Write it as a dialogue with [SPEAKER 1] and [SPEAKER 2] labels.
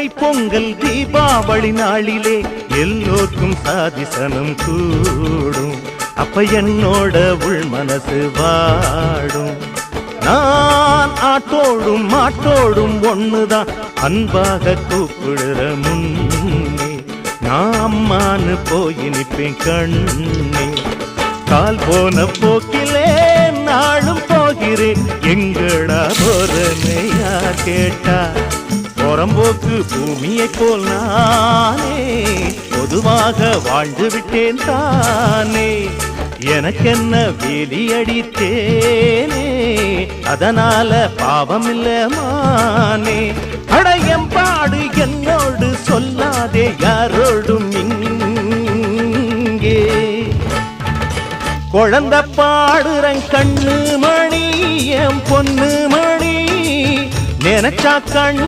[SPEAKER 1] தைப்பொங்கல் தீபாவளி நாளிலே எல்லோருக்கும் சாதிசனம் கூடும். அப்ப என்னோட உள் மனசு வாடும். நான் ஆட்டோடும் மாட்டோடும் ஒண்ணுதான், அன்பாக கூப்பிடுற முன்னே நான் அம்மானு போய் நிப்பேன் கண்ணே. கால் போன போக்கிலே நாளும் போகிறேன், எங்கடா போறனையா கேட்டா. புறம்போக்கு பூமியை போல் நானே பொதுவாக வாழ்ந்து விட்டேன் தானே. எனக்கென்ன வேலி அடித்தேனே, அதனால பாவம் இல்ல மானே. அடையம்பாடு என்னோடு சொல்லாதே யாரோடும் இங்கே. குழந்தை பாடுறன் கண்ணு மணி என் பொண்ணு மணி, நினைச்சா கண்